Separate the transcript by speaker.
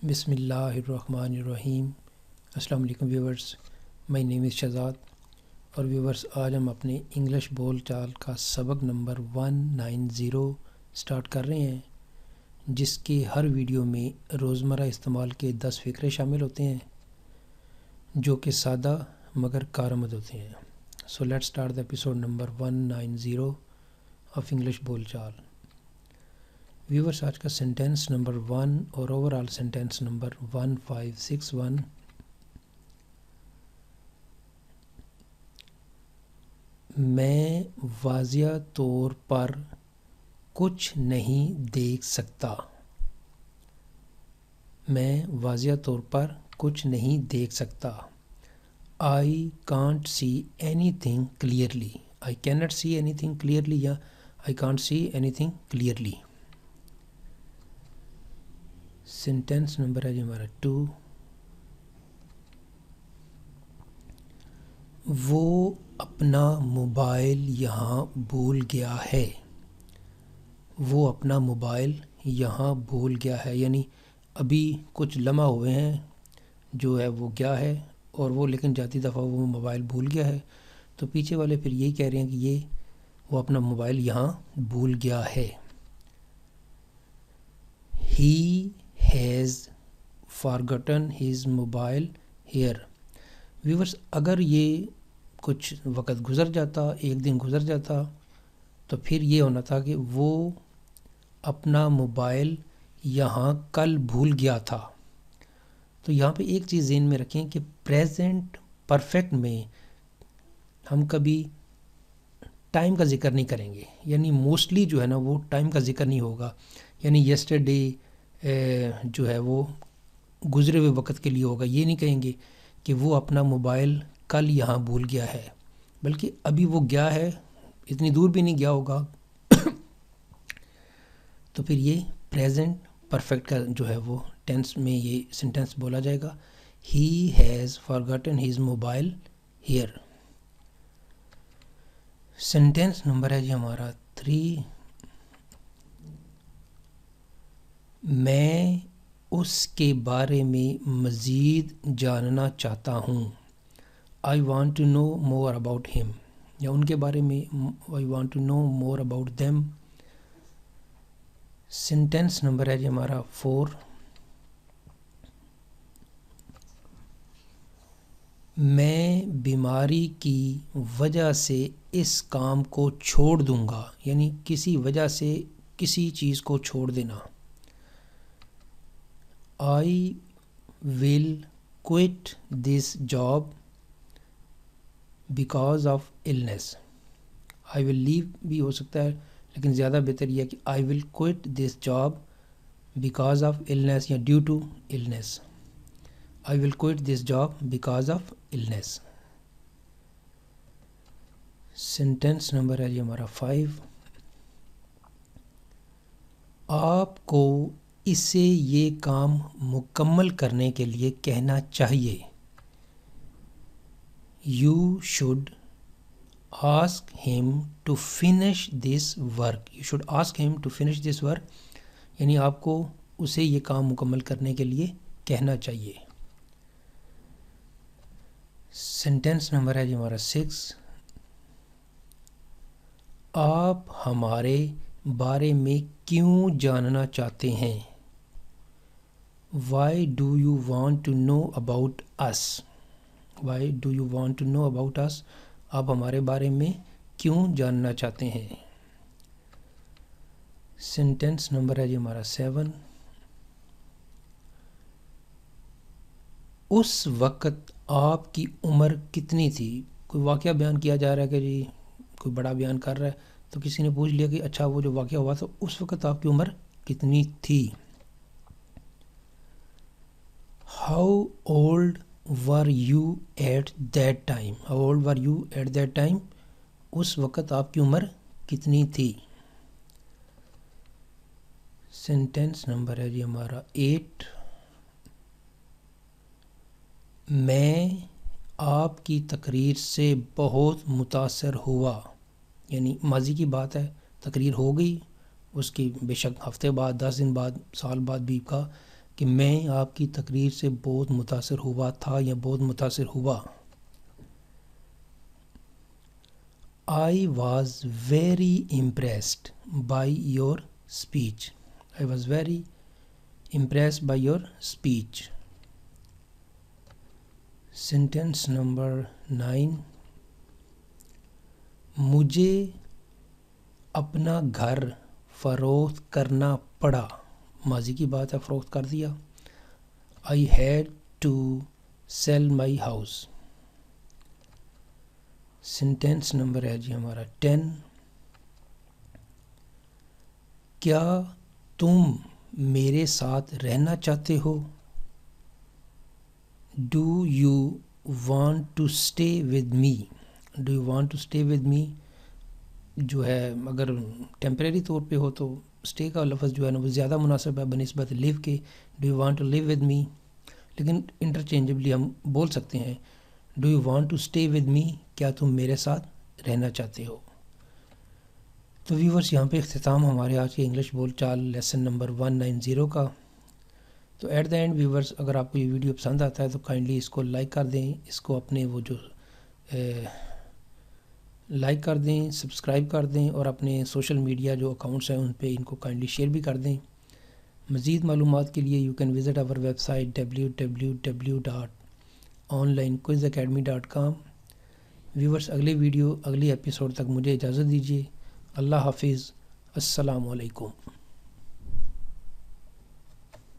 Speaker 1: بسم اللہ الرحمن الرحیم۔ السلام علیکم ویورز، مائی نیم از شہزاد اور ویورز آج ہم اپنے انگلش بول چال کا سبق نمبر 190 سٹارٹ کر رہے ہیں، جس کے ہر ویڈیو میں روزمرہ استعمال کے 10 فقرے شامل ہوتے ہیں جو کہ سادہ مگر کارآمد ہوتے ہیں۔ So let start the episode number 190 of English بول چال۔ ویورز آج کا سینٹینس نمبر 1 اور اوور آل سینٹینس نمبر 1561۔ میں واضح طور پر کچھ نہیں دیکھ سکتا۔ میں واضح طور پر کچھ نہیں دیکھ سکتا۔ I can't see anything clearly۔ I cannot see anything clearly یا I can't see anything clearly۔ Sentence number ہے جی ہمارا 2۔ وہ اپنا موبائل یہاں بھول گیا ہے۔ وہ اپنا موبائل یہاں بھول گیا ہے، یعنی ابھی کچھ لمحہ ہوئے ہیں جو ہے وہ گیا ہے، اور وہ لیکن جاتی دفعہ وہ موبائل بھول گیا ہے، تو پیچھے والے پھر یہی کہہ رہے ہیں کہ وہ اپنا موبائل یہاں بھول گیا ہے۔ He has forgotten his mobile here۔ Viewers اگر یہ کچھ وقت گزر جاتا، ایک دن گزر جاتا، تو پھر یہ ہونا تھا کہ وہ اپنا موبائل یہاں کل بھول گیا تھا۔ تو یہاں پہ ایک چیز ذہن میں رکھیں کہ پریزنٹ پرفیکٹ میں ہم کبھی ٹائم کا ذکر نہیں کریں گے، یعنی موسٹلی جو ہے نا وہ ٹائم کا ذکر نہیں ہوگا، یعنی یسٹرڈے جو ہے وہ گزرے ہوئے وقت کے لیے ہوگا۔ یہ نہیں کہیں گے کہ وہ اپنا موبائل کل یہاں بھول گیا ہے، بلکہ ابھی وہ گیا ہے، اتنی دور بھی نہیں گیا ہوگا۔ تو پھر یہ پریزنٹ پرفیکٹ کا جو ہے وہ ٹینس میں یہ سینٹینس بولا جائے گا۔ He has forgotten his mobile here۔ Sentence number ہے جی ہمارا 3۔ میں اس کے بارے میں مزید جاننا چاہتا ہوں۔ I want to know more about him، یا ان کے بارے میں I want to know more about them۔ Sentence number ہے جی ہمارا 4۔ میں بیماری کی وجہ سے اس کام کو چھوڑ دوں گا، یعنی کسی وجہ سے کسی چیز کو چھوڑ دینا۔ I will quit this job because of illness۔ I will leave بھی ہو سکتا ہے، لیکن زیادہ بہتر یہ ہے کہ I will quit this job because of illness یا due to illness۔ I will quit this job because of illness۔ Sentence number ہے جی ہمارا 5۔ آپ کو اسے یہ کام مکمل کرنے کے لیے کہنا چاہیے۔ You should ask him to finish this work۔ You should ask him to finish this work، یعنی آپ کو اسے یہ کام مکمل کرنے کے لیے کہنا چاہیے۔ سینٹینس نمبر ہے جی ہمارا 6۔ آپ ہمارے بارے میں کیوں جاننا چاہتے ہیں؟ Why do you want to know about us؟ Why do you want to know about us؟ آپ ہمارے بارے میں کیوں جاننا چاہتے ہیں؟ سینٹینس نمبر ہے جی ہمارا 7۔ اس وقت آپ کی عمر کتنی تھی؟ کوئی واقعہ بیان کیا جا رہا ہے کہ جی کوئی بڑا بیان کر رہا ہے، تو کسی نے پوچھ لیا کہ اچھا وہ جو واقعہ ہوا تھا اس وقت آپ کی عمر کتنی تھی؟ How old were you at that time؟ How old were you at that time؟ اس وقت آپ کی عمر کتنی تھی؟ سینٹینس نمبر ہے جی ہمارا 8۔ میں آپ کی تقریر سے بہت متاثر ہوا، یعنی ماضی کی بات ہے، تقریر ہو گئی، اس کی بے شک ہفتے بعد، 10 دن بعد، سال بعد بھی کہا، کہ میں آپ کی تقریر سے بہت متاثر ہوا تھا یا بہت متاثر ہوا. I was very impressed by your speech. I was very impressed by your speech. Sentence number 9. مجھے اپنا گھر فروخت کرنا پڑا. ماضی کی بات ہے، فروخت کر دیا. I had to sell my house. Sentence number ہے جی ہمارا 10. کیا تم میرے ساتھ رہنا چاہتے ہو؟ Do you want to stay with me? Do you want to stay with me جو ہے اگر ٹیمپریری طور پہ ہو تو اسٹے کا لفظ جو ہے نا وہ زیادہ مناسب ہے بنسبت لیو کے. Do you want to live with me, لیکن انٹرچینجبلی ہم بول سکتے ہیں do you want to stay with me, کیا تم میرے ساتھ رہنا چاہتے ہو. تو ویورس یہاں پہ اختتام ہمارے آج کے انگلش بول چال لیسن نمبر 190 کا. تو ایٹ دا اینڈ ویورس اگر آپ کو یہ ویڈیو پسند آتا ہے تو کائنڈلی اس کو لائک کر دیں، اس کو اپنے وہ جو لائک کر دیں، سبسکرائب کر دیں، اور اپنے سوشل میڈیا جو اکاؤنٹس ہیں ان پہ ان کو کائنڈلی شیئر بھی کر دیں. مزید معلومات کے لیے یو کین وزٹ آور ویب سائٹ www.onlinequizacademy.com. ویورس اگلے ویڈیو اگلی ایپیسوڈ تک مجھے اجازت دیجیے. اللہ حافظ. السلام علیکم.